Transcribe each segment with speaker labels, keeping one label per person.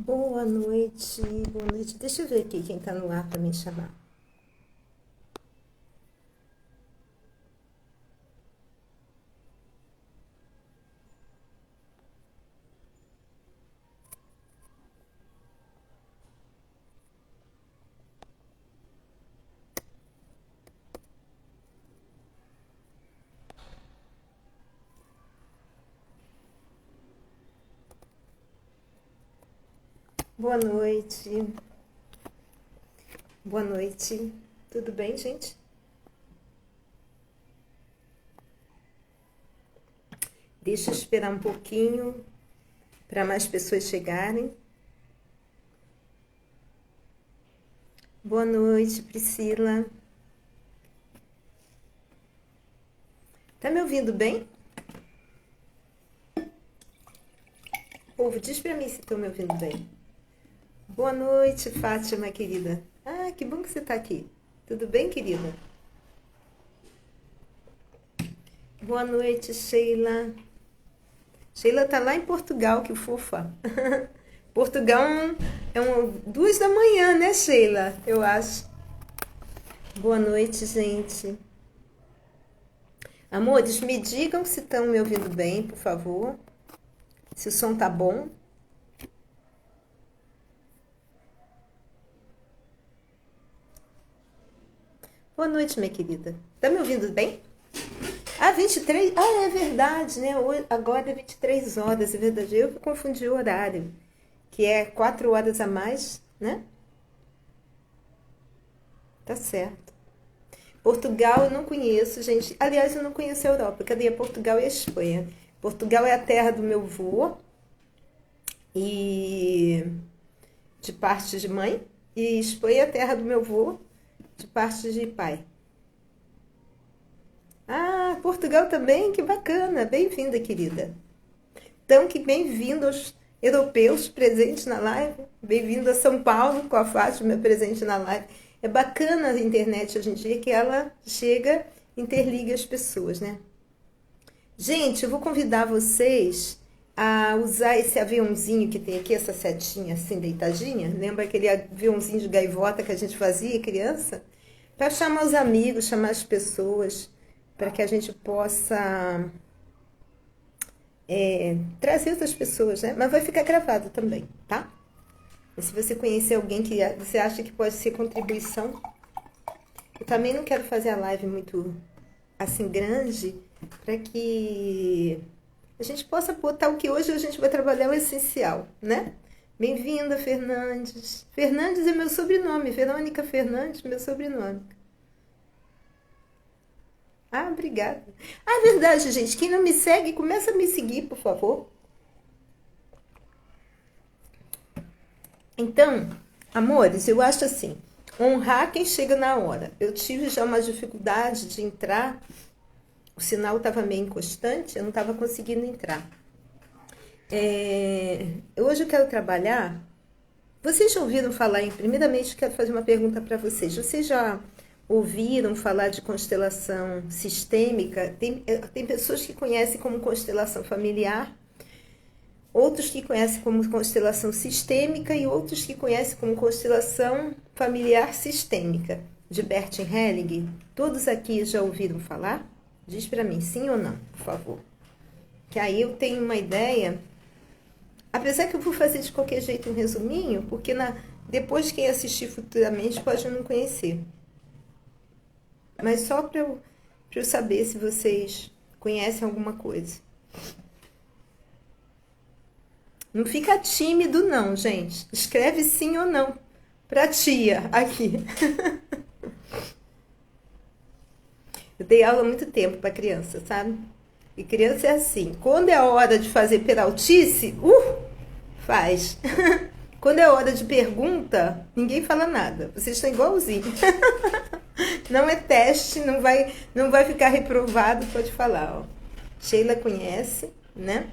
Speaker 1: Boa noite, boa noite. Deixa eu ver aqui quem tá no ar para me chamar. Boa noite, boa noite. Tudo bem, gente? Deixa eu esperar um pouquinho para mais pessoas chegarem. Boa noite, Priscila. Tá me ouvindo bem? Povo, diz para mim se estão me ouvindo bem. Boa noite, Fátima, querida. Ah, que bom que você tá aqui. Tudo bem, querida? Boa noite, Sheila. Sheila tá lá em Portugal, que fofa. Portugal é 2 da manhã, né, Sheila? Eu acho. Boa noite, gente. Amores, me digam se estão me ouvindo bem, por favor. Se o som tá bom. Boa noite, minha querida. Tá me ouvindo bem? Ah, 23. Ah, é verdade, né? Agora é 23 horas, é verdade. Eu que confundi o horário, que é 4 horas a mais, né? Tá certo. Portugal eu não conheço, gente. Aliás, eu não conheço a Europa. Cadê Portugal e a Espanha? Portugal é a terra do meu avô e de parte de mãe, e Espanha é a terra do meu avô de parte de pai. Ah, Portugal também, que bacana. Bem-vinda, querida. Então, que bem-vindo aos europeus presentes na live. Bem-vindo a São Paulo com a Fátima presente na live. É bacana a internet hoje em dia que ela chega, interliga as pessoas, né? Gente, eu vou convidar vocês a usar esse aviãozinho que tem aqui, essa setinha assim deitadinha. Lembra aquele aviãozinho de gaivota que a gente fazia criança? Para chamar os amigos, chamar as pessoas, para que a gente possa trazer outras pessoas, né? Mas vai ficar gravado também, tá? E se você conhecer alguém que você acha que pode ser contribuição, eu também não quero fazer a live muito assim grande, para que a gente possa botar o que hoje a gente vai trabalhar o essencial, né? Bem-vinda, Fernandes. Fernandes é meu sobrenome, Verônica Fernandes, meu sobrenome. Ah, obrigada. Ah, é verdade, gente. Quem não me segue, começa a me seguir, por favor. Então, amores, eu acho assim, honrar quem chega na hora. Eu tive já uma dificuldade de entrar, o sinal estava meio inconstante, eu não estava conseguindo entrar. Hoje eu quero trabalhar. Vocês já ouviram falar em. Primeiramente, quero fazer uma pergunta para vocês. Vocês já ouviram falar de constelação sistêmica? Tem pessoas que conhecem como constelação familiar, outros que conhecem como constelação sistêmica e outros que conhecem como constelação familiar sistêmica, de Bert Helling. Todos aqui já ouviram falar? Diz para mim, sim ou não, por favor. Que aí eu tenho uma ideia. Apesar que eu vou fazer de qualquer jeito um resuminho, porque depois quem assistir futuramente pode não conhecer. Mas só para eu saber se vocês conhecem alguma coisa. Não fica tímido não, gente. Escreve sim ou não pra tia aqui. Eu dei aula há muito tempo para criança, sabe? E criança é assim, quando é a hora de fazer peraltice, faz. Quando é hora de pergunta, ninguém fala nada. Vocês estão igualzinho. Não é teste, não vai ficar reprovado, pode falar, ó. Sheila conhece, né?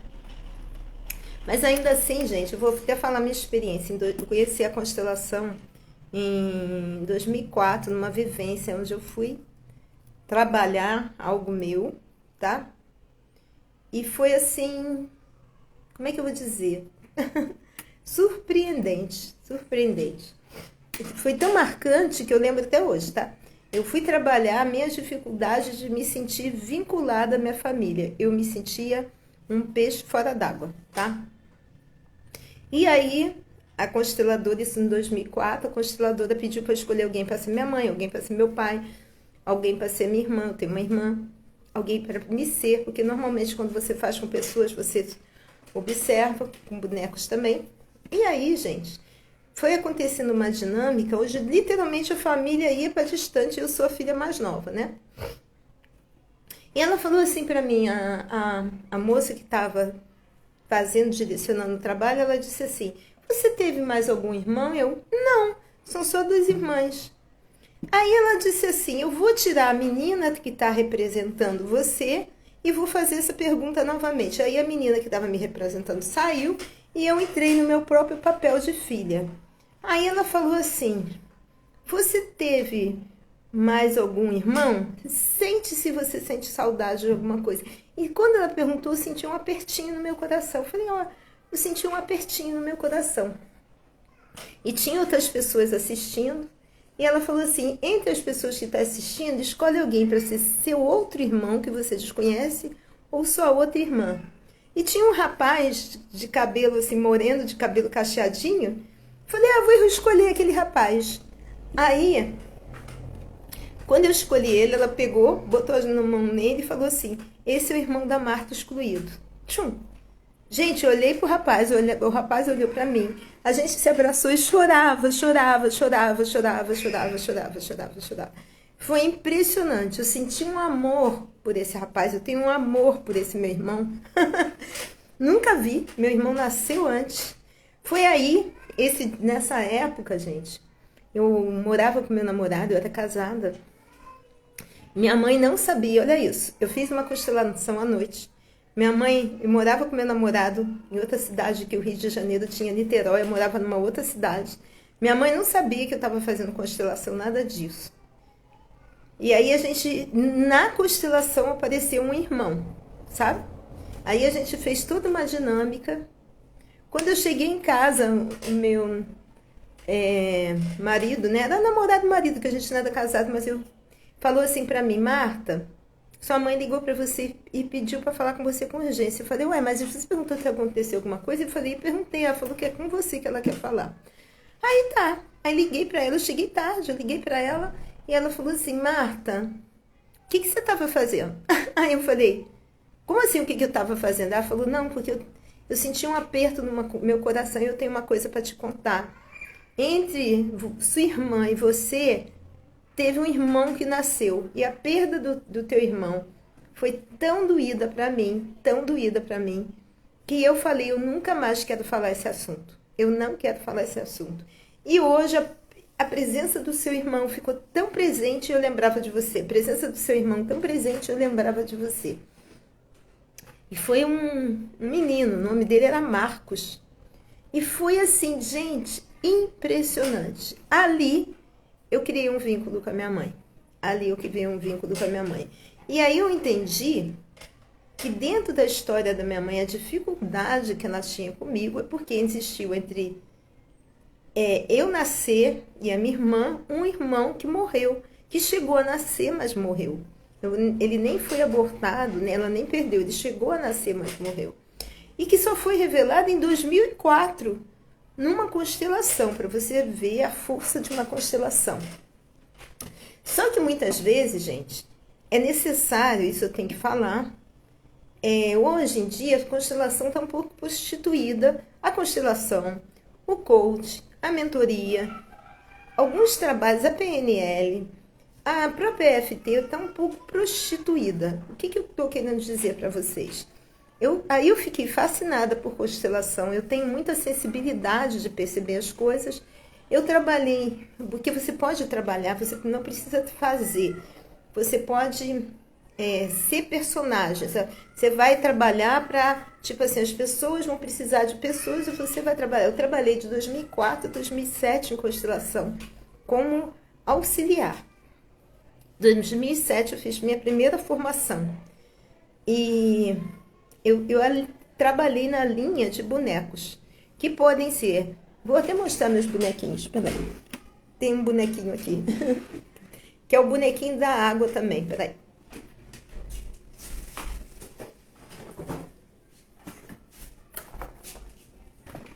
Speaker 1: Mas ainda assim, gente, eu vou até falar minha experiência. Eu conheci a constelação em 2004, numa vivência onde eu fui trabalhar algo meu, tá? E foi assim, como é que eu vou dizer? Surpreendente, surpreendente. Foi tão marcante que eu lembro até hoje, tá? Eu fui trabalhar minhas dificuldades de me sentir vinculada à minha família. Eu me sentia um peixe fora d'água, tá? E aí, a consteladora, isso em 2004, a consteladora pediu para escolher alguém para ser minha mãe, alguém para ser meu pai, alguém para ser minha irmã, eu tenho uma irmã, alguém para me ser, porque normalmente quando você faz com pessoas, você observa, com bonecos também. E aí, gente, foi acontecendo uma dinâmica, hoje literalmente a família ia para distante, eu sou a filha mais nova, né? E ela falou assim para mim, a moça que estava fazendo, direcionando o trabalho, ela disse assim, você teve mais algum irmão? Eu, não, são só 2 irmãs. Aí ela disse assim, eu vou tirar a menina que está representando você e vou fazer essa pergunta novamente. Aí a menina que estava me representando saiu e eu entrei no meu próprio papel de filha. Aí ela falou assim, você teve mais algum irmão? Sente se você sente saudade de alguma coisa. E quando ela perguntou, eu senti um apertinho no meu coração. Eu falei, ó, eu senti um apertinho no meu coração. E tinha outras pessoas assistindo. E ela falou assim, entre as pessoas que estão assistindo, escolhe alguém para ser seu outro irmão que você desconhece ou sua outra irmã. E tinha um rapaz de cabelo assim, moreno, de cabelo cacheadinho. Falei, vou escolher aquele rapaz. Aí, quando eu escolhi ele, ela pegou, botou a mão nele e falou assim, esse é o irmão da Marta excluído. Tchum. Gente, eu olhei pro rapaz, o rapaz olhou para mim. A gente se abraçou e chorava. Foi impressionante. Eu senti um amor por esse rapaz. Eu tenho um amor por esse meu irmão. Nunca vi. Meu irmão nasceu antes. Foi aí, nessa época, gente, eu morava com meu namorado, eu era casada. Minha mãe não sabia, olha isso. Eu fiz uma constelação à noite. Minha mãe, eu morava com meu namorado em outra cidade, que o Rio de Janeiro tinha Niterói, eu morava numa outra cidade. Minha mãe não sabia que eu estava fazendo constelação, nada disso. E aí na constelação apareceu um irmão, sabe? Aí a gente fez toda uma dinâmica. Quando eu cheguei em casa, o meu marido, né? Era namorado marido, que a gente não era casado, mas falou assim pra mim, Marta, sua mãe ligou pra você e pediu pra falar com você com urgência. Eu falei, mas você perguntou se aconteceu alguma coisa? Eu falei, perguntei, ela falou que é com você que ela quer falar. Aí tá, aí liguei pra ela, eu cheguei tarde, eu liguei pra ela e ela falou assim, Marta, o que você tava fazendo? Aí eu falei, como assim o que eu tava fazendo? Ela falou, não, porque eu senti um aperto no meu coração e eu tenho uma coisa pra te contar. Entre sua irmã e você, teve um irmão que nasceu. E a perda do teu irmão foi tão doída pra mim, que eu falei, eu nunca mais quero falar esse assunto. Eu não quero falar esse assunto. E hoje a presença do seu irmão ficou tão presente, eu lembrava de você. A presença do seu irmão tão presente, eu lembrava de você. E foi um menino, o nome dele era Marcos. E foi assim, gente, impressionante. Ali eu criei um vínculo com a minha mãe. E aí eu entendi que dentro da história da minha mãe, a dificuldade que ela tinha comigo é porque existiu entre eu nascer e a minha irmã, um irmão que morreu, que chegou a nascer, mas morreu. Ele nem foi abortado, né? Ela nem perdeu, ele chegou a nascer, mas morreu. E que só foi revelado em 2004, numa constelação, para você ver a força de uma constelação. Só que muitas vezes, gente, é necessário, isso eu tenho que falar, hoje em dia a constelação está um pouco prostituída. A constelação, o coach, a mentoria, alguns trabalhos, a PNL, a própria EFT está um pouco prostituída. O que eu estou querendo dizer para vocês? Aí eu fiquei fascinada por constelação, eu tenho muita sensibilidade de perceber as coisas. Eu trabalhei, porque você pode trabalhar, você não precisa fazer, você pode ser personagem, você vai trabalhar para, tipo assim, as pessoas vão precisar de pessoas e você vai trabalhar. Eu trabalhei de 2004 a 2007 em constelação, como auxiliar. Em 2007 eu fiz minha primeira formação e eu trabalhei na linha de bonecos, que podem ser... Vou até mostrar meus bonequinhos, peraí. Tem um bonequinho aqui, que é o bonequinho da água também, peraí.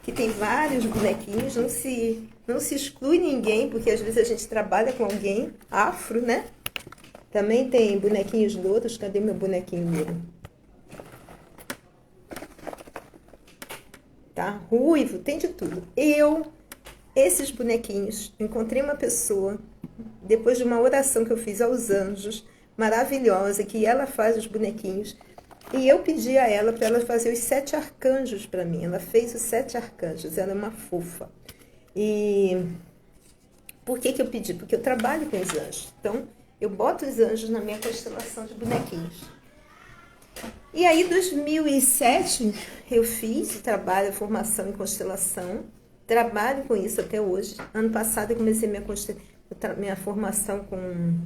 Speaker 1: Que tem vários bonequinhos, não se exclui ninguém, porque às vezes a gente trabalha com alguém afro, né? Também tem bonequinhos louros. Cadê meu bonequinho louro? Tá? Ruivo, tem de tudo. Esses bonequinhos, encontrei uma pessoa, depois de uma oração que eu fiz aos anjos, maravilhosa, que ela faz os bonequinhos, e eu pedi a ela para ela fazer os 7 arcanjos para mim. Ela fez os 7 arcanjos, ela é uma fofa. E por que eu pedi? Porque eu trabalho com os anjos. Então, eu boto os anjos na minha constelação de bonequinhos. E aí, em 2007, eu fiz trabalho, formação em constelação. Trabalho com isso até hoje. Ano passado, eu comecei minha formação com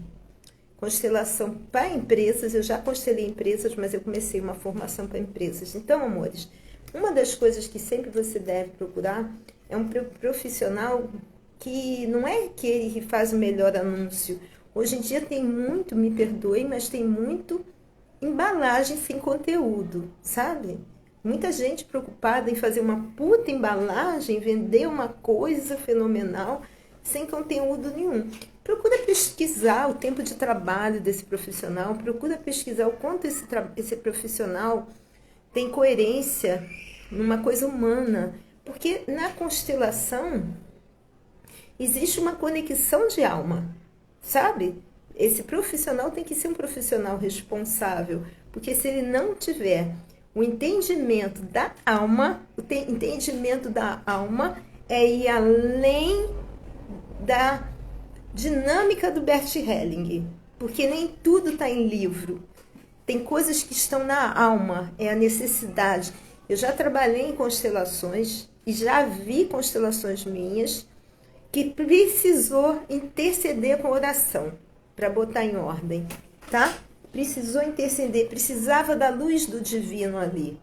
Speaker 1: constelação para empresas. Eu já constelei empresas, mas eu comecei uma formação para empresas. Então, amores, uma das coisas que sempre você deve procurar é um profissional que não é aquele que faz o melhor anúncio. Hoje em dia tem muito, me perdoe, mas tem muito embalagem sem conteúdo, sabe? Muita gente preocupada em fazer uma puta embalagem, vender uma coisa fenomenal, sem conteúdo nenhum. Procura pesquisar o tempo de trabalho desse profissional, procura pesquisar o quanto esse profissional tem coerência numa coisa humana, porque na constelação existe uma conexão de alma, sabe? Esse profissional tem que ser um profissional responsável, porque se ele não tiver o entendimento da alma, entendimento da alma é ir além da dinâmica do Bert Helling, porque nem tudo está em livro. Tem coisas que estão na alma, é a necessidade. Eu já trabalhei em constelações e já vi constelações minhas que precisou interceder com oração para botar em ordem, tá? Precisou interceder, precisava da luz do divino ali.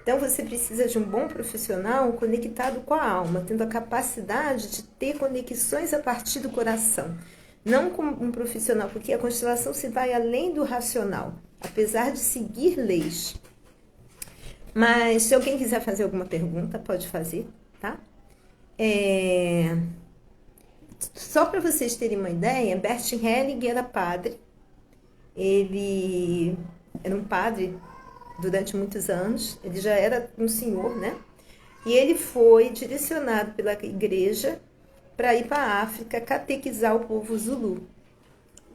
Speaker 1: Então você precisa de um bom profissional conectado com a alma, tendo a capacidade de ter conexões a partir do coração. Não como um profissional, porque a constelação se vai além do racional, apesar de seguir leis. Mas se alguém quiser fazer alguma pergunta, pode fazer, tá? Só para vocês terem uma ideia, Bert Helling era padre. Ele era um padre durante muitos anos, ele já era um senhor, né? E ele foi direcionado pela igreja para ir para a África catequizar o povo Zulu.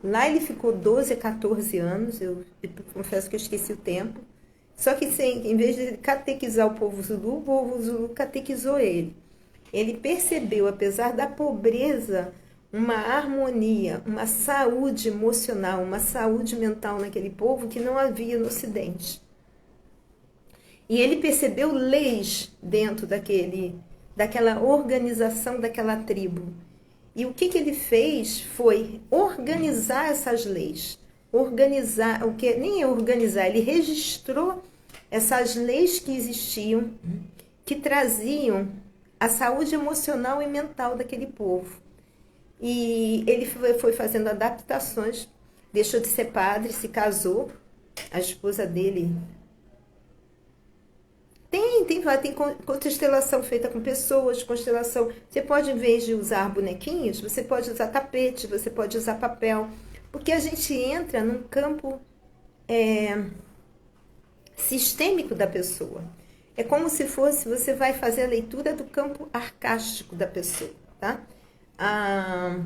Speaker 1: Lá ele ficou 12 a 14 anos, eu confesso que eu esqueci o tempo. Só que em vez de catequizar o povo Zulu catequizou ele. Ele percebeu, apesar da pobreza, uma harmonia, uma saúde emocional, uma saúde mental naquele povo que não havia no Ocidente. E ele percebeu leis dentro daquela organização daquela tribo. E o que ele fez foi organizar essas leis. Organizar, o que nem é organizar, ele registrou essas leis que existiam, que traziam a saúde emocional e mental daquele povo. E ele foi fazendo adaptações, deixou de ser padre, se casou, a esposa dele... Tem constelação feita com pessoas, constelação... Você pode, em vez de usar bonequinhos, você pode usar tapete, você pode usar papel, porque a gente entra num campo sistêmico da pessoa. É como se fosse, você vai fazer a leitura do campo arcástico da pessoa, tá? A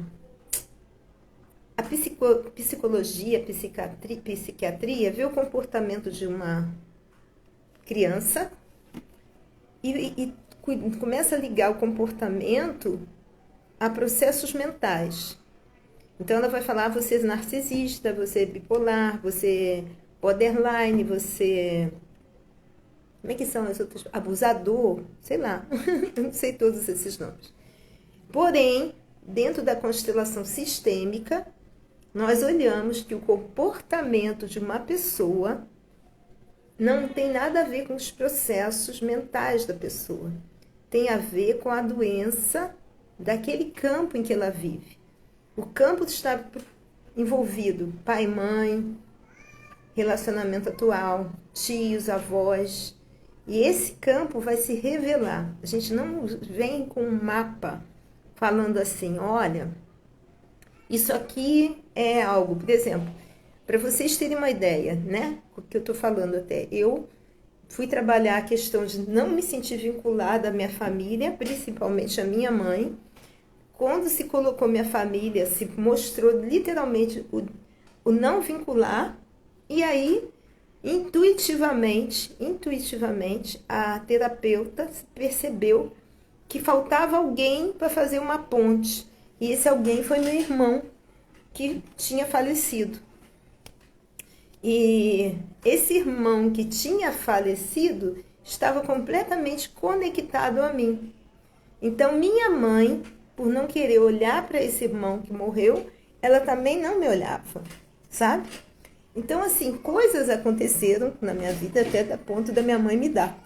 Speaker 1: psicologia, psiquiatria vê o comportamento de uma criança e começa a ligar o comportamento a processos mentais. Então ela vai falar, você é narcisista, você é bipolar, você é borderline, você... Como é que são as outras? Abusador, sei lá, eu não sei todos esses nomes. Porém, dentro da constelação sistêmica, nós olhamos que o comportamento de uma pessoa não tem nada a ver com os processos mentais da pessoa. tem a ver com a doença daquele campo em que ela vive. O campo está envolvido pai e mãe, relacionamento atual, tios, avós. E esse campo vai se revelar. A gente não vem com um mapa falando assim, olha, isso aqui é algo, por exemplo, para vocês terem uma ideia, né? O que eu estou falando até. Eu fui trabalhar a questão de não me sentir vinculada à minha família, principalmente à minha mãe. Quando se colocou minha família, se mostrou literalmente o não vincular, e aí, intuitivamente, a terapeuta percebeu que faltava alguém para fazer uma ponte. E esse alguém foi meu irmão, que tinha falecido. E esse irmão que tinha falecido estava completamente conectado a mim. Então, minha mãe, por não querer olhar para esse irmão que morreu, ela também não me olhava, sabe? Então, assim, coisas aconteceram na minha vida até da ponto da minha mãe me dar.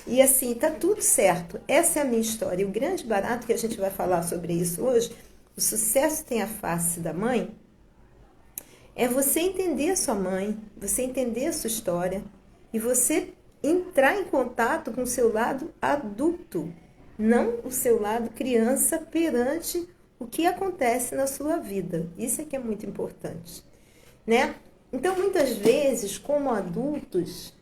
Speaker 1: E assim, tá tudo certo. Essa é a minha história. E o grande barato que a gente vai falar sobre isso hoje, o sucesso tem a face da mãe, é você entender a sua mãe, você entender a sua história e você entrar em contato com o seu lado adulto, não o seu lado criança perante o que acontece na sua vida. Isso é que é muito importante, né? Então, muitas vezes, como adultos,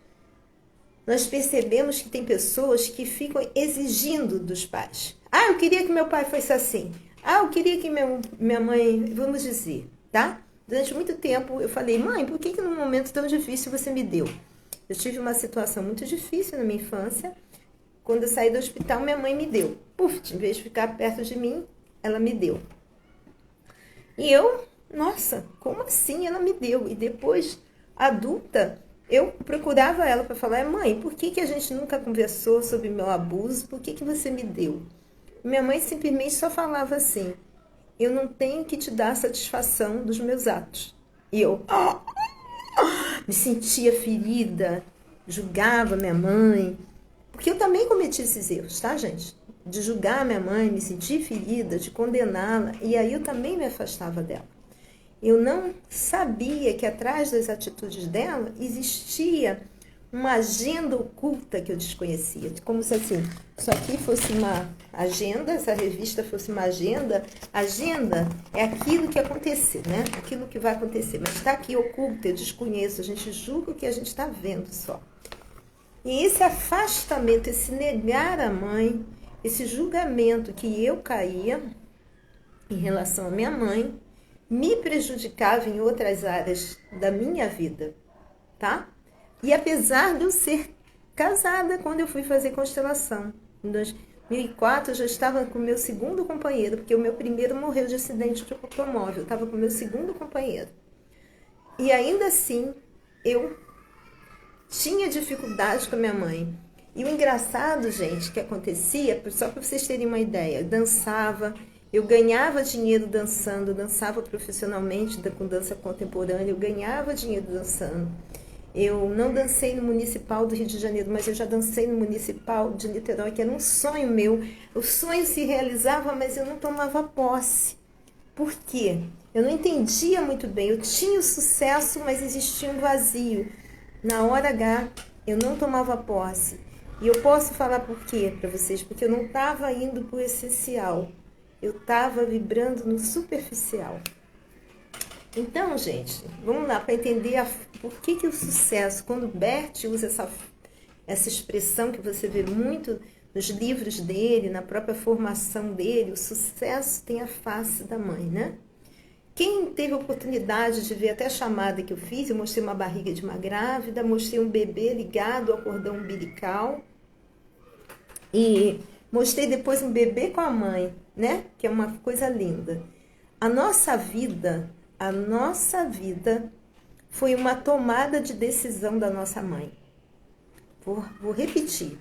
Speaker 1: nós percebemos que tem pessoas que ficam exigindo dos pais. Ah, eu queria que meu pai fosse assim. Ah, eu queria que minha mãe, vamos dizer, tá? Durante muito tempo eu falei, mãe, por que num momento tão difícil você me deu? Eu tive uma situação muito difícil na minha infância. Quando eu saí do hospital, minha mãe me deu. Puf, em vez de ficar perto de mim, ela me deu. E eu, nossa, como assim ela me deu? E depois, adulta, eu procurava ela para falar, mãe, por que a gente nunca conversou sobre meu abuso? Por que você me deu? Minha mãe simplesmente só falava assim, eu não tenho que te dar satisfação dos meus atos. E eu me sentia ferida, julgava minha mãe, porque eu também cometi esses erros, tá, gente? De julgar minha mãe, me sentir ferida, de condená-la, e aí eu também me afastava dela. Eu não sabia que atrás das atitudes dela existia uma agenda oculta que eu desconhecia. Como se assim, isso aqui fosse uma agenda, essa revista fosse uma agenda. Agenda é aquilo que aconteceu, né? Aquilo que vai acontecer. Mas está aqui oculto, eu desconheço. A gente julga o que a gente está vendo só. E esse afastamento, esse negar a mãe, esse julgamento que eu caía em relação à minha mãe, me prejudicava em outras áreas da minha vida, tá? E apesar de eu ser casada quando eu fui fazer constelação, em 2004 eu já estava com o meu segundo companheiro, porque o meu primeiro morreu de acidente de automóvel, eu estava com o meu segundo companheiro. E ainda assim, eu tinha dificuldade com a minha mãe. E o engraçado, gente, que acontecia, só para vocês terem uma ideia, eu dançava, eu ganhava dinheiro dançando, dançava profissionalmente com dança contemporânea, eu ganhava dinheiro dançando. Eu não dancei no Municipal do Rio de Janeiro, mas eu já dancei no Municipal de Niterói, que era um sonho meu. O sonho se realizava, mas eu não tomava posse. Por quê? Eu não entendia muito bem. Eu tinha o sucesso, mas existia um vazio. Na hora H, eu não tomava posse. E eu posso falar por quê para vocês? Porque eu não estava indo para o essencial. Eu estava vibrando no superficial. Então, gente, vamos lá para entender por que o sucesso, quando Bert usa essa expressão que você vê muito nos livros dele, na própria formação dele, o sucesso tem a face da mãe, né? Quem teve a oportunidade de ver até a chamada que eu fiz, eu mostrei uma barriga de uma grávida, mostrei um bebê ligado ao cordão umbilical e mostrei depois um bebê com a mãe, né? Que é uma coisa linda. A nossa vida foi uma tomada de decisão da nossa mãe. Vou repetir.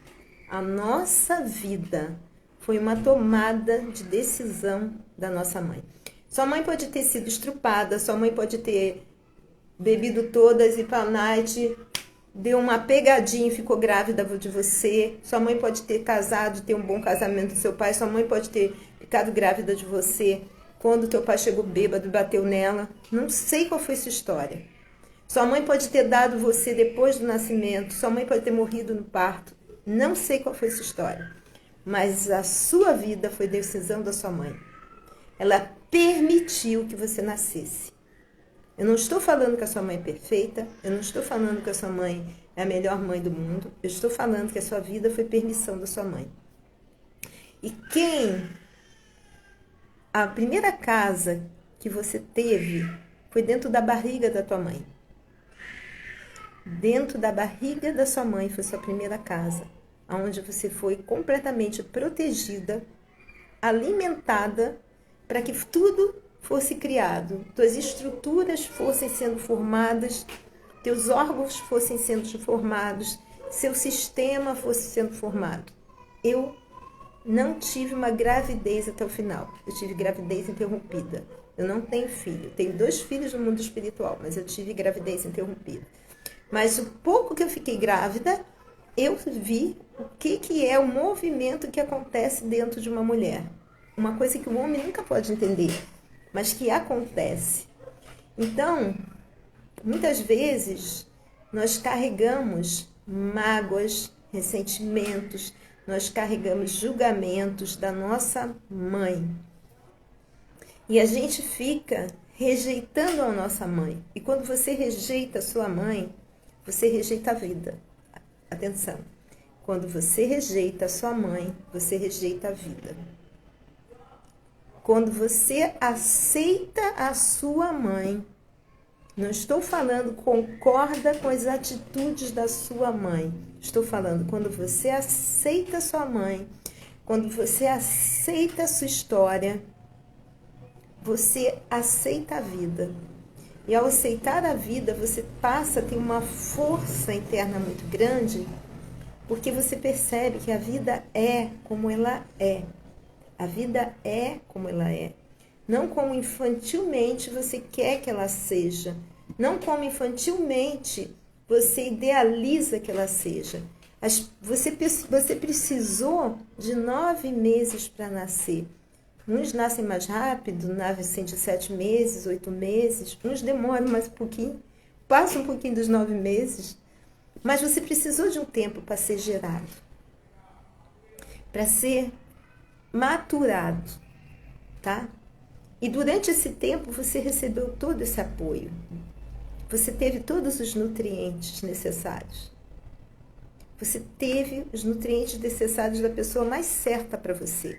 Speaker 1: A nossa vida foi uma tomada de decisão da nossa mãe. Sua mãe pode ter sido estrupada, sua mãe pode ter bebido todas e para a night deu uma pegadinha e ficou grávida de você. Sua mãe pode ter casado, ter um bom casamento com seu pai. Sua mãe pode ter ficado grávida de você quando teu pai chegou bêbado e bateu nela. Não sei qual foi sua história. Sua mãe pode ter dado você depois do nascimento. Sua mãe pode ter morrido no parto. Não sei qual foi sua história. Mas a sua vida foi decisão da sua mãe. Ela permitiu que você nascesse. Eu não estou falando que a sua mãe é perfeita. Eu não estou falando que a sua mãe é a melhor mãe do mundo. Eu estou falando que a sua vida foi permissão da sua mãe. E a primeira casa que você teve foi dentro da barriga da tua mãe. Dentro da barriga da sua mãe foi sua primeira casa, onde você foi completamente protegida, alimentada, para que tudo fosse criado, tuas estruturas fossem sendo formadas, teus órgãos fossem sendo formados, seu sistema fosse sendo formado. Eu não tive uma gravidez até o final, eu tive gravidez interrompida. Eu não tenho filho, tenho 2 filhos no mundo espiritual, mas eu tive gravidez interrompida. Mas o pouco que eu fiquei grávida, eu vi o que é o movimento que acontece dentro de uma mulher. Uma coisa que o homem nunca pode entender, mas que acontece. Então, muitas vezes, nós carregamos mágoas, ressentimentos, nós carregamos julgamentos da nossa mãe. E a gente fica rejeitando a nossa mãe. E quando você rejeita a sua mãe, você rejeita a vida. Atenção. Quando você rejeita a sua mãe, você rejeita a vida. Quando você aceita a sua mãe, não estou falando concorda com as atitudes da sua mãe. Estou falando quando você aceita a sua mãe, quando você aceita a sua história, você aceita a vida. E ao aceitar a vida, você passa a ter uma força interna muito grande, porque você percebe que a vida é como ela é. A vida é como ela é. Não como infantilmente você quer que ela seja. Não como infantilmente você idealiza que ela seja. Você precisou de 9 meses para nascer. Uns nascem mais rápido, nascem de 7 meses, 8 meses. Uns demoram mais um pouquinho, passam um pouquinho dos 9 meses. Mas você precisou de um tempo para ser gerado, para ser maturado, tá? E durante esse tempo você recebeu todo esse apoio. Você teve todos os nutrientes necessários. Você teve os nutrientes necessários da pessoa mais certa para você.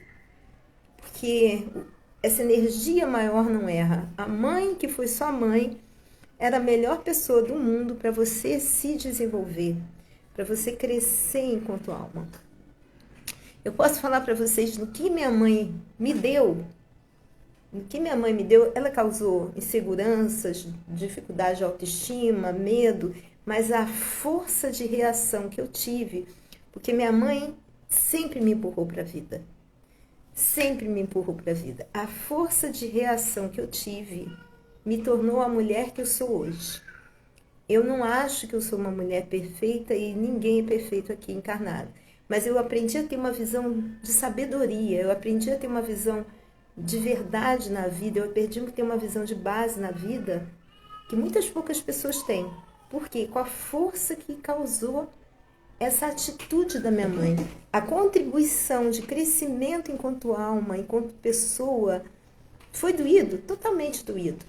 Speaker 1: Porque essa energia maior não erra. A mãe que foi sua mãe era a melhor pessoa do mundo para você se desenvolver, para você crescer enquanto alma. Eu posso falar para vocês no que minha mãe me deu. No que minha mãe me deu, ela causou inseguranças, dificuldade de autoestima, medo, mas a força de reação que eu tive, porque minha mãe sempre me empurrou para a vida. Sempre me empurrou para a vida. A força de reação que eu tive me tornou a mulher que eu sou hoje. Eu não acho que eu sou uma mulher perfeita e ninguém é perfeito aqui encarnado. Mas eu aprendi a ter uma visão de sabedoria, eu aprendi a ter uma visão de verdade na vida, eu aprendi a ter uma visão de base na vida que muitas poucas pessoas têm. Por quê? Com a força que causou essa atitude da minha mãe. A contribuição de crescimento enquanto alma, enquanto pessoa, foi doído, totalmente doído.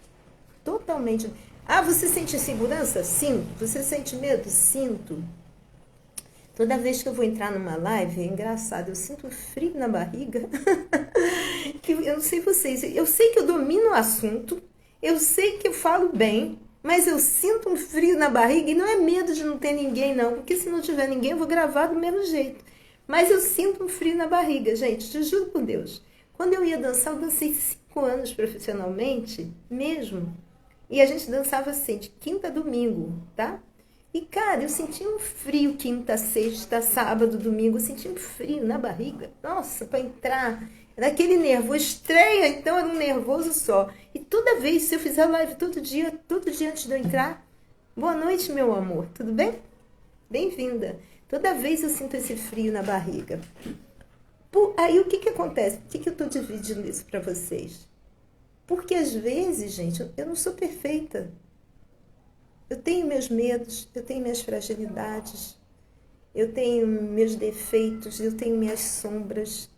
Speaker 1: Totalmente. Ah, você sente insegurança? Sinto. Você sente medo? Sinto. Toda vez que eu vou entrar numa live, é engraçado, eu sinto frio na barriga. Que eu não sei vocês, eu sei que eu domino o assunto, eu sei que eu falo bem, mas eu sinto um frio na barriga e não é medo de não ter ninguém, não, porque se não tiver ninguém, eu vou gravar do mesmo jeito. Mas eu sinto um frio na barriga, gente, te juro por Deus. Quando eu ia dançar, eu dancei 5 anos profissionalmente, mesmo. E a gente dançava assim, de quinta a domingo, tá? E, cara, eu sentia um frio quinta, sexta, sábado, domingo. Eu sentia um frio na barriga. Nossa, para entrar. Era aquele nervoso. Estreia, então, era um nervoso só. E toda vez, se eu fizer live todo dia antes de eu entrar, boa noite, meu amor. Tudo bem? Bem-vinda. Toda vez eu sinto esse frio na barriga. Aí o que acontece? Por que eu estou dividindo isso para vocês? Porque às vezes, gente, eu não sou perfeita. Eu tenho meus medos, eu tenho minhas fragilidades, eu tenho meus defeitos, eu tenho minhas sombras.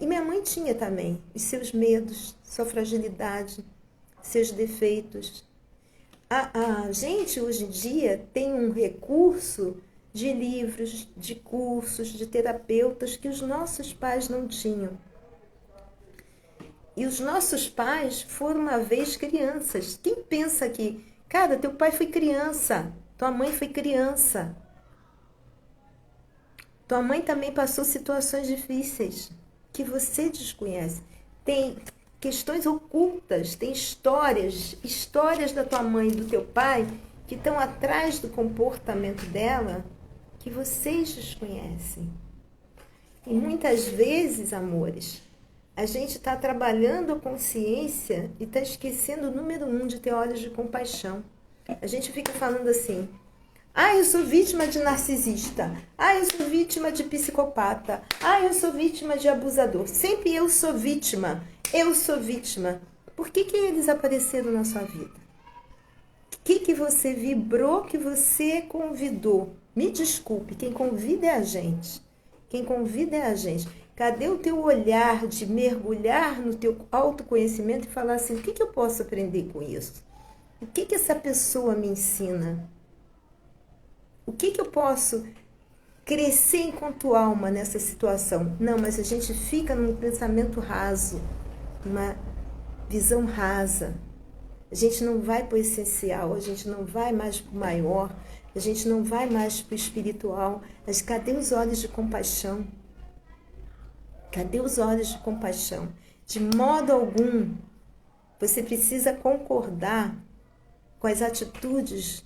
Speaker 1: E minha mãe tinha também os seus medos, sua fragilidade, seus defeitos. A gente, hoje em dia, tem um recurso de livros, de cursos, de terapeutas que os nossos pais não tinham. E os nossos pais foram uma vez crianças. Quem pensa que, cara, teu pai foi criança, tua mãe foi criança. Tua mãe também passou situações difíceis que você desconhece. Tem questões ocultas, tem histórias da tua mãe e do teu pai que estão atrás do comportamento dela que vocês desconhecem. E muitas vezes, amores, a gente está trabalhando a consciência e está esquecendo o número 1 de ter olhos de compaixão. A gente fica falando assim, eu sou vítima de narcisista, eu sou vítima de psicopata, eu sou vítima de abusador. Sempre eu sou vítima. Por que eles apareceram na sua vida? O que você vibrou, que você convidou? Me desculpe, quem convida é a gente. Cadê o teu olhar de mergulhar no teu autoconhecimento e falar assim, o que eu posso aprender com isso? O que essa pessoa me ensina? O que eu posso crescer enquanto alma nessa situação? Não, mas a gente fica num pensamento raso, uma visão rasa. A gente não vai para o essencial, a gente não vai mais para o maior, a gente não vai mais para o espiritual. Mas cadê os olhos de compaixão? Cadê os olhos de compaixão? De modo algum, você precisa concordar com as atitudes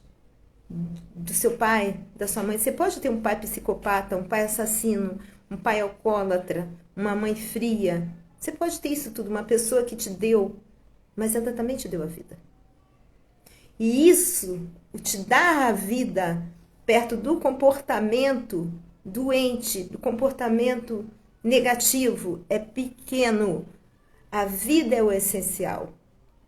Speaker 1: do seu pai, da sua mãe. Você pode ter um pai psicopata, um pai assassino, um pai alcoólatra, uma mãe fria. Você pode ter isso tudo, uma pessoa que te deu, mas ela também te deu a vida. E isso, o te dar a vida perto do comportamento doente, do comportamento negativo, é pequeno. A vida é o essencial.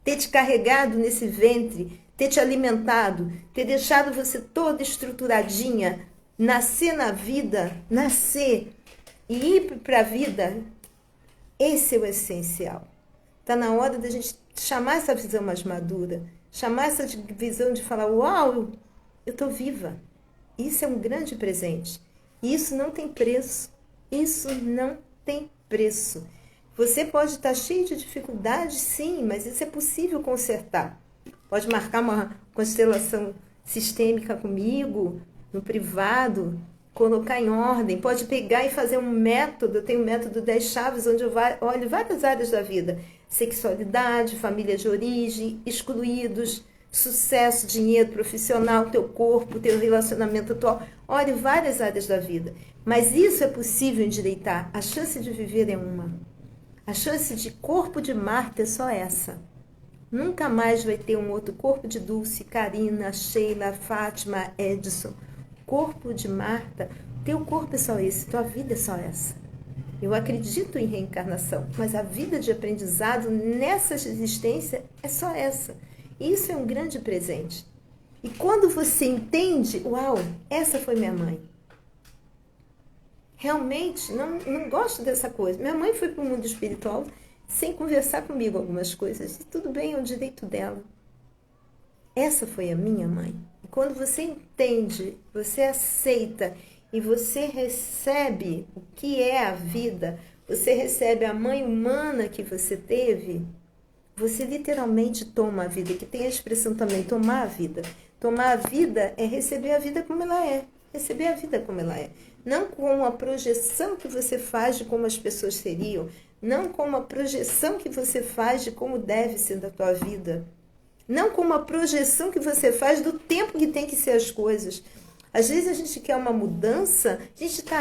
Speaker 1: Ter te carregado nesse ventre, ter te alimentado, ter deixado você toda estruturadinha, nascer na vida, nascer e ir para a vida, esse é o essencial. Está na hora da gente chamar essa visão mais madura, chamar essa visão de falar, uau, eu estou viva. Isso é um grande presente. Isso não tem preço. Isso não tem preço. Você pode estar cheio de dificuldades, sim, mas isso é possível consertar. Pode marcar uma constelação sistêmica comigo, no privado, colocar em ordem. Pode pegar e fazer um método. Eu tenho o método 10 chaves, onde eu olho várias áreas da vida. Sexualidade, família de origem, excluídos, sucesso, dinheiro, profissional, teu corpo, teu relacionamento atual. Olhe várias áreas da vida. Mas isso é possível endireitar. A chance de viver é uma. A chance de corpo de Marta é só essa. Nunca mais vai ter um outro corpo de Dulce, Karina, Sheila, Fátima, Edson. Corpo de Marta, teu corpo é só esse, tua vida é só essa. Eu acredito em reencarnação, mas a vida de aprendizado nessa existência é só essa. E isso é um grande presente. E quando você entende, uau, essa foi minha mãe. Realmente, não gosto dessa coisa. Minha mãe foi para o mundo espiritual sem conversar comigo algumas coisas. E tudo bem, é o direito dela. Essa foi a minha mãe. E quando você entende, você aceita e você recebe o que é a vida, você recebe a mãe humana que você teve, você literalmente toma a vida, que tem a expressão também, tomar a vida. Tomar a vida é receber a vida como ela é. Receber a vida como ela é. Não com a projeção que você faz de como as pessoas seriam, não com uma projeção que você faz de como deve ser da tua vida, não com uma projeção que você faz do tempo que tem que ser as coisas. Às vezes a gente quer uma mudança, a gente está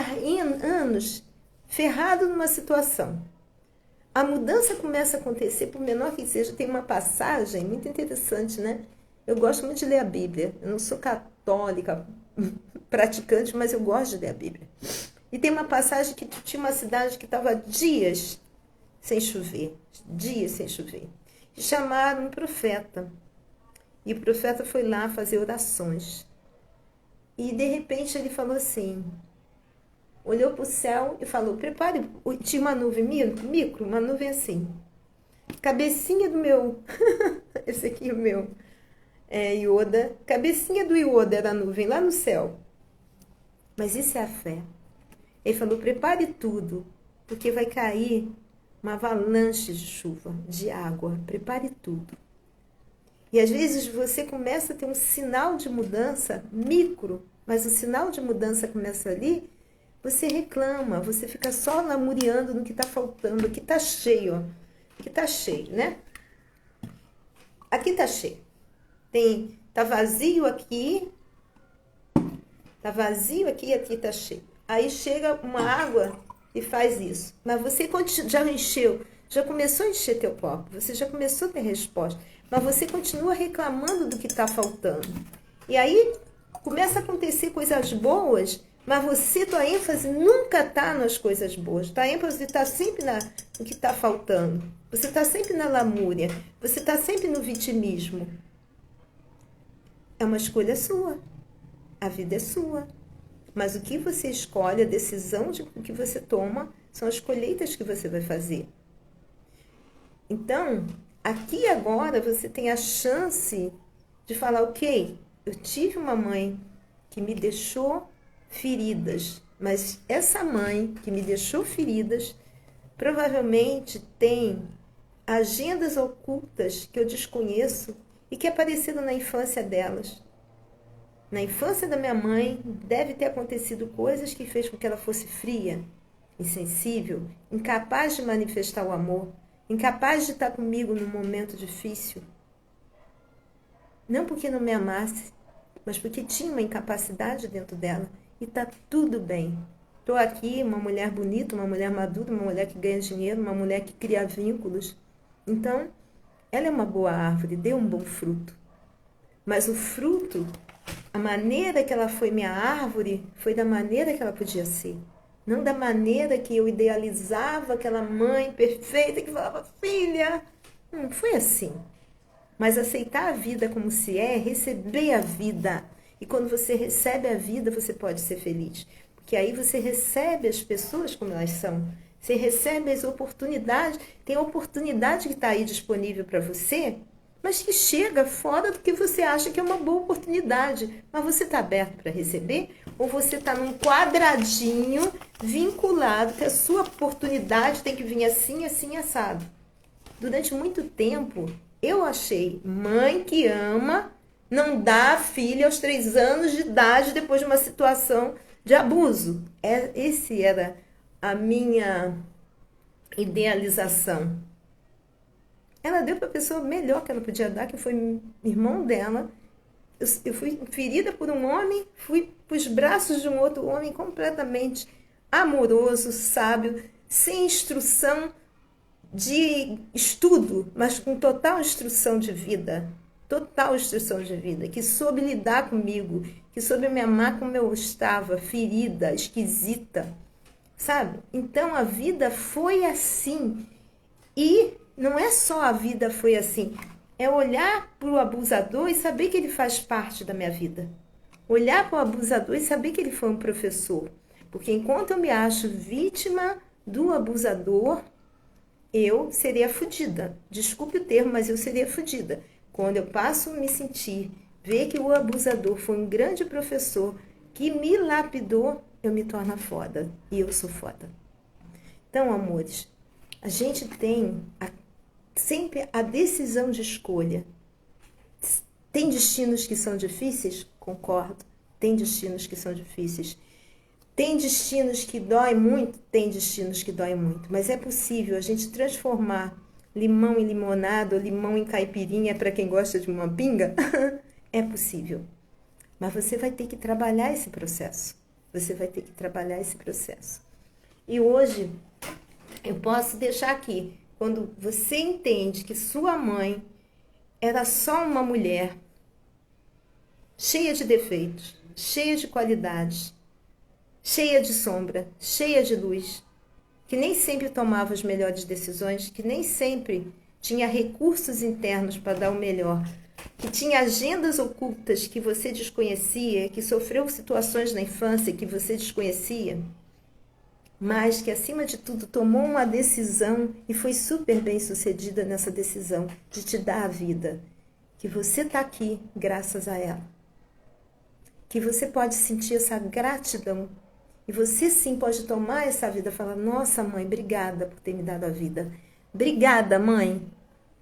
Speaker 1: anos ferrado numa situação. A mudança começa a acontecer, por menor que seja. Tem uma passagem muito interessante, né? Eu gosto muito de ler a Bíblia. Eu não sou católica, praticante, mas eu gosto de ler a Bíblia. E tem uma passagem que tinha uma cidade que estava dias sem chover. Dias sem chover. E chamaram um profeta. E o profeta foi lá fazer orações. E de repente ele falou assim, olhou para o céu e falou, prepare, tinha uma nuvem micro, uma nuvem assim. Cabecinha do meu, esse aqui é o meu, Yoda, cabecinha do Yoda era a nuvem lá no céu. Mas isso é a fé. Ele falou, prepare tudo, porque vai cair uma avalanche de chuva, de água. Prepare tudo. E às vezes você começa a ter um sinal de mudança micro, mas o sinal de mudança começa ali, você reclama, você fica só lamuriando no que está faltando, aqui está cheio, ó. Aqui está cheio, né? Aqui está cheio. Tá vazio aqui, aqui está cheio. Aí chega uma água e faz isso. Mas você já encheu, já começou a encher teu copo, você já começou a ter resposta, mas você continua reclamando do que está faltando. E aí começa a acontecer coisas boas, mas tua ênfase nunca está nas coisas boas. Tua ênfase está sempre no que está faltando. Você está sempre na lamúria. Você está sempre no vitimismo. É uma escolha sua. A vida é sua. Mas o que você escolhe, a decisão que você toma, são as colheitas que você vai fazer. Então, aqui e agora, você tem a chance de falar, ok, eu tive uma mãe que me deixou feridas, mas essa mãe que me deixou feridas, provavelmente tem agendas ocultas que eu desconheço e que apareceram na infância delas. Na infância da minha mãe, deve ter acontecido coisas que fez com que ela fosse fria, insensível, incapaz de manifestar o amor, incapaz de estar comigo num momento difícil. Não porque não me amasse, mas porque tinha uma incapacidade dentro dela. E tá tudo bem. Estou aqui, uma mulher bonita, uma mulher madura, uma mulher que ganha dinheiro, uma mulher que cria vínculos. Então, ela é uma boa árvore, deu um bom fruto. Mas o fruto, a maneira que ela foi minha árvore, foi da maneira que ela podia ser. Não da maneira que eu idealizava aquela mãe perfeita que falava, filha. Não foi assim. Mas aceitar a vida como se é, receber a vida. E quando você recebe a vida, você pode ser feliz. Porque aí você recebe as pessoas como elas são. Você recebe as oportunidades. Tem oportunidade que está aí disponível para você, mas que chega fora do que você acha que é uma boa oportunidade. Mas você está aberto para receber? Ou você está num quadradinho vinculado que a sua oportunidade tem que vir assim, assim, assado? Durante muito tempo, eu achei mãe que ama não dá a filha aos 3 anos de idade depois de uma situação de abuso. Esse era a minha idealização. Ela deu para a pessoa melhor que ela podia dar, que foi irmão dela. Eu fui ferida por um homem, fui para os braços de um outro homem completamente amoroso, sábio, sem instrução de estudo, mas com total instrução de vida. Total instrução de vida, que soube lidar comigo, que soube me amar como eu estava, ferida, esquisita, sabe? Então a vida foi assim. E não é só a vida foi assim, é olhar para o abusador e saber que ele faz parte da minha vida. Olhar para o abusador e saber que ele foi um professor. Porque enquanto eu me acho vítima do abusador, eu seria fodida. Desculpe o termo, mas eu seria fodida. Quando eu passo a me sentir, ver que o abusador foi um grande professor que me lapidou, eu me torno foda. E eu sou foda. Então, amores, a gente tem sempre a decisão de escolha. Tem destinos que são difíceis? Concordo. Tem destinos que são difíceis. Tem destinos que doem muito? Tem destinos que doem muito. Mas é possível a gente transformar limão em limonada ou limão em caipirinha para quem gosta de uma pinga? É possível. Mas você vai ter que trabalhar esse processo. Você vai ter que trabalhar esse processo. E hoje, eu posso deixar aqui, quando você entende que sua mãe era só uma mulher, cheia de defeitos, cheia de qualidades, cheia de sombra, cheia de luz, que nem sempre tomava as melhores decisões, que nem sempre tinha recursos internos para dar o melhor, que tinha agendas ocultas que você desconhecia, que sofreu situações na infância que você desconhecia, mas que, acima de tudo, tomou uma decisão e foi super bem sucedida nessa decisão de te dar a vida, que você está aqui graças a ela, que você pode sentir essa gratidão e você sim pode tomar essa vida e falar: nossa, mãe, obrigada por ter me dado a vida, obrigada, mãe,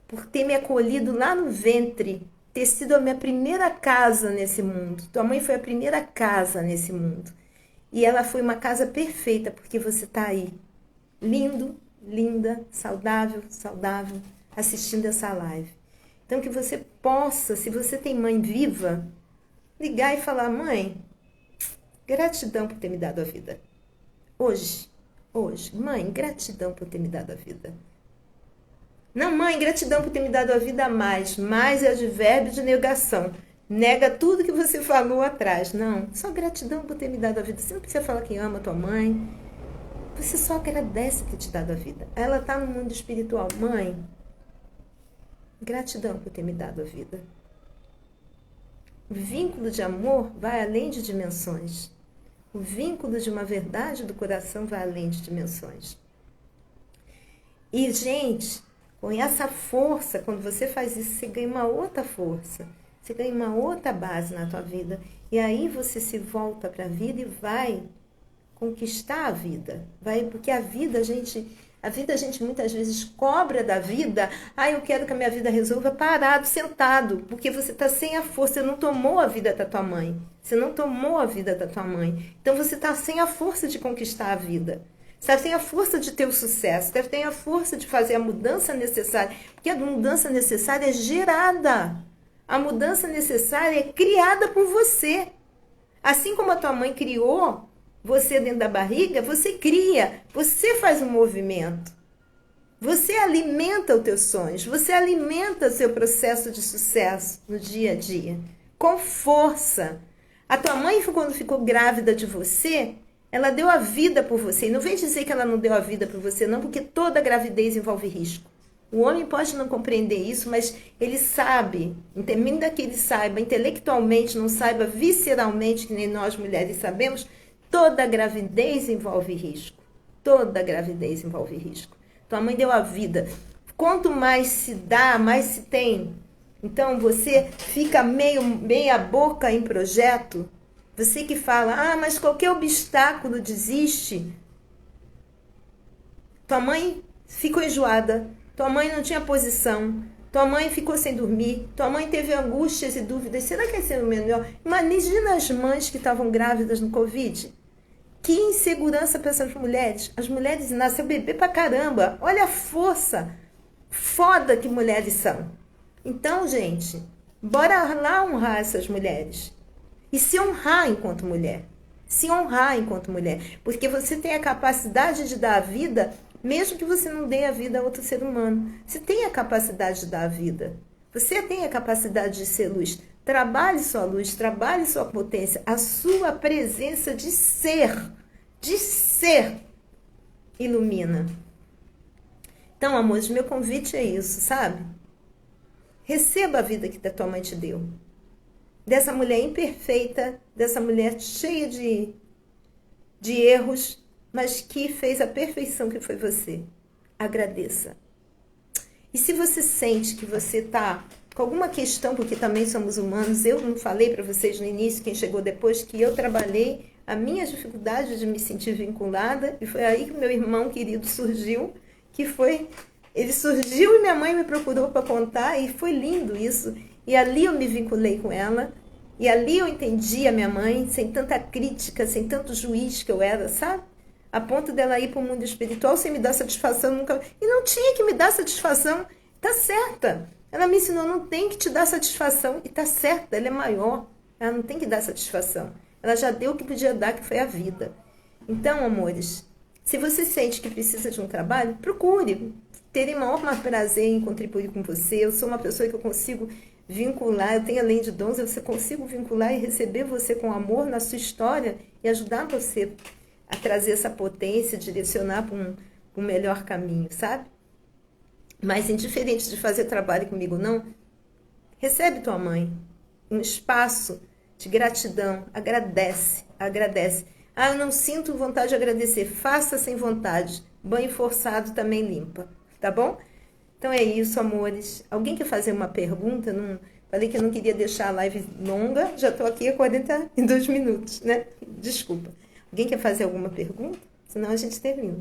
Speaker 1: por ter me acolhido lá no ventre, ter sido a minha primeira casa nesse mundo. Tua mãe foi a primeira casa nesse mundo. E ela foi uma casa perfeita, porque você está aí. Lindo, linda, saudável, saudável, assistindo essa live. Então que você possa, se você tem mãe viva, ligar e falar: mãe, gratidão por ter me dado a vida. Hoje, mãe, gratidão por ter me dado a vida. Não, mãe, gratidão por ter me dado a vida a mais. Mais é advérbio de negação. Nega tudo que você falou atrás. Não, só gratidão por ter me dado a vida. Você não precisa falar que ama a tua mãe. Você só agradece ter te dado a vida. Ela está no mundo espiritual. Mãe, gratidão por ter me dado a vida. O vínculo de amor vai além de dimensões. O vínculo de uma verdade do coração vai além de dimensões. E, gente, com essa força, quando você faz isso, você ganha uma outra força. Você ganha uma outra base na tua vida. E aí você se volta para a vida e vai conquistar a vida. Porque a vida a gente muitas vezes cobra da vida. Eu quero que a minha vida resolva parado, sentado. Porque você está sem a força. Você não tomou a vida da tua mãe. Você não tomou a vida da tua mãe. Então você está sem a força de conquistar a vida. Você tem a força de ter o sucesso. Você tem a força de fazer a mudança necessária. Porque a mudança necessária é gerada. A mudança necessária é criada por você. Assim como a tua mãe criou você dentro da barriga, você cria, você faz um movimento. Você alimenta os teus sonhos, você alimenta o seu processo de sucesso no dia a dia, com força. A tua mãe, quando ficou grávida de você, ela deu a vida por você. E não vem dizer que ela não deu a vida por você, não, porque toda gravidez envolve risco. O homem pode não compreender isso, mas ele sabe, ainda que ele saiba intelectualmente, não saiba visceralmente, que nem nós mulheres sabemos, toda gravidez envolve risco. Toda gravidez envolve risco. Tua mãe deu a vida. Quanto mais se dá, mais se tem. Então você fica meia boca em projeto. Você que fala: mas qualquer obstáculo desiste. Tua mãe ficou enjoada. Tua mãe não tinha posição, tua mãe ficou sem dormir, tua mãe teve angústias e dúvidas. Será que é ser o melhor? Imagina as mães que estavam grávidas no Covid. Que insegurança para essas mulheres. As mulheres nascem bebê pra caramba. Olha a força foda que mulheres são. Então, gente, bora lá honrar essas mulheres. E se honrar enquanto mulher. Se honrar enquanto mulher. Porque você tem a capacidade de dar a vida, mesmo que você não dê a vida a outro ser humano. Você tem a capacidade de dar a vida. Você tem a capacidade de ser luz. Trabalhe sua luz, trabalhe sua potência. A sua presença de ser ilumina. Então, amores, meu convite é isso, sabe? Receba a vida que a tua mãe te deu. Dessa mulher imperfeita, dessa mulher cheia de erros, mas que fez a perfeição que foi você. Agradeça. E se você sente que você está com alguma questão, porque também somos humanos, eu não falei para vocês no início, quem chegou depois, que eu trabalhei a minha dificuldade de me sentir vinculada, e foi aí que meu irmão querido surgiu, ele surgiu e minha mãe me procurou para contar, e foi lindo isso. E ali eu me vinculei com ela, e ali eu entendi a minha mãe, sem tanta crítica, sem tanto juiz que eu era, sabe? A ponto dela ir para o mundo espiritual sem me dar satisfação nunca. E não tinha que me dar satisfação. Tá certa. Ela me ensinou: não tem que te dar satisfação. E tá certa, ela é maior. Ela não tem que dar satisfação. Ela já deu o que podia dar, que foi a vida. Então, amores, se você sente que precisa de um trabalho, procure. Terei maior prazer em contribuir com você. Eu sou uma pessoa que eu consigo vincular, eu tenho além de dons, eu consigo vincular e receber você com amor na sua história e ajudar você a trazer essa potência, direcionar para um melhor caminho, sabe? Mas indiferente de fazer trabalho comigo ou não, recebe tua mãe um espaço de gratidão, agradece, agradece. Ah, eu não sinto vontade de agradecer, faça sem vontade, banho forçado também limpa, tá bom? Então é isso, amores. Alguém quer fazer uma pergunta? Não, falei que eu não queria deixar a live longa, já estou aqui há 42 minutos, né? Desculpa. Alguém quer fazer alguma pergunta? Senão a gente termina.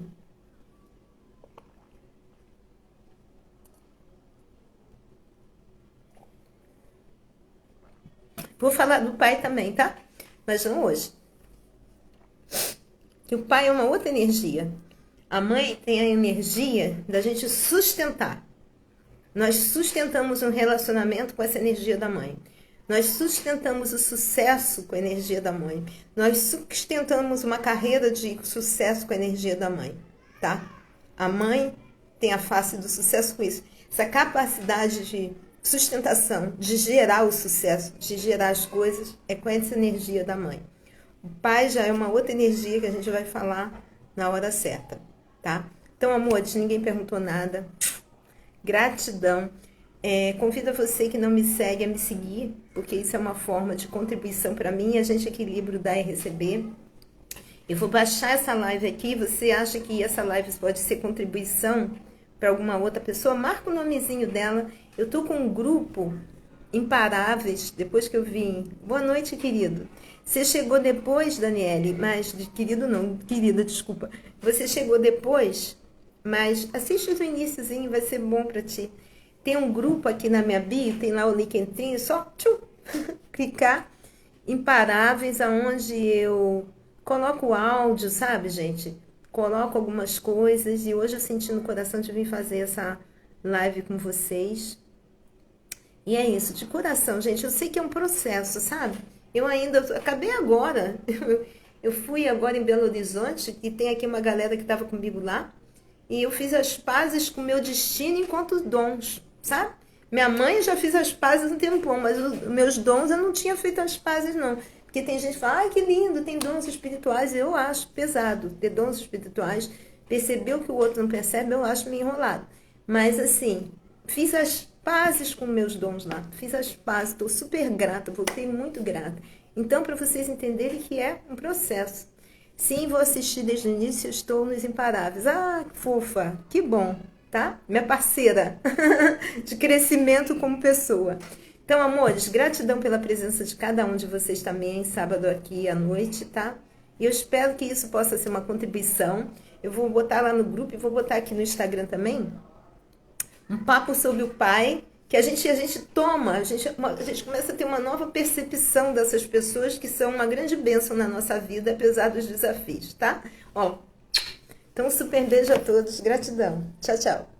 Speaker 1: Vou falar do pai também, tá? Mas não hoje. Que o pai é uma outra energia. A mãe tem a energia da gente sustentar. Nós sustentamos um relacionamento com essa energia da mãe. Nós sustentamos o sucesso com a energia da mãe. Nós sustentamos uma carreira de sucesso com a energia da mãe, tá? A mãe tem a face do sucesso com isso. Essa capacidade de sustentação, de gerar o sucesso, de gerar as coisas, é com essa energia da mãe. O pai já é uma outra energia que a gente vai falar na hora certa, tá? Então, amores, ninguém perguntou nada. Gratidão. Convido você que não me segue a me seguir, porque isso é uma forma de contribuição para mim, a gente equilibra o dar e receber. Eu vou baixar essa live aqui, você acha que essa live pode ser contribuição para alguma outra pessoa? Marca o nomezinho dela. Eu tô com um grupo Imparáveis, depois que eu vim. Boa noite, querido. Você chegou depois, Daniele, mas querido não, querida, desculpa. Você chegou depois, mas assiste o iniciozinho, vai ser bom para ti. Tem um grupo aqui na minha bio, tem lá o LinkedIn, só clicar Imparáveis, aonde eu coloco áudio, sabe, gente? Coloco algumas coisas e hoje eu senti no coração de vir fazer essa live com vocês. E é isso, de coração, gente. Eu sei que é um processo, sabe? Eu acabei agora. Eu fui agora em Belo Horizonte e tem aqui uma galera que estava comigo lá. E eu fiz as pazes com o meu destino enquanto dons, sabe? Minha mãe já fiz as pazes um tempão, mas os meus dons eu não tinha feito as pazes, não. Porque tem gente que fala, ai, que lindo, tem dons espirituais. Eu acho pesado ter dons espirituais. Perceber o que o outro não percebe, eu acho meio enrolado. Mas, assim, fiz as pazes com meus dons lá. Fiz as pazes, estou super grata, voltei muito grata. Então, para vocês entenderem que é um processo. Sim, vou assistir desde o início, eu estou nos Imparáveis. Ah, fofa, que bom, tá? Minha parceira de crescimento como pessoa. Então, amores, gratidão pela presença de cada um de vocês também, sábado aqui à noite, tá? E eu espero que isso possa ser uma contribuição. Eu vou botar lá no grupo e vou botar aqui no Instagram também um papo sobre o pai, que a gente toma, a gente começa a ter uma nova percepção dessas pessoas que são uma grande bênção na nossa vida, apesar dos desafios, tá? Ó, então, um super beijo a todos, gratidão. Tchau, tchau.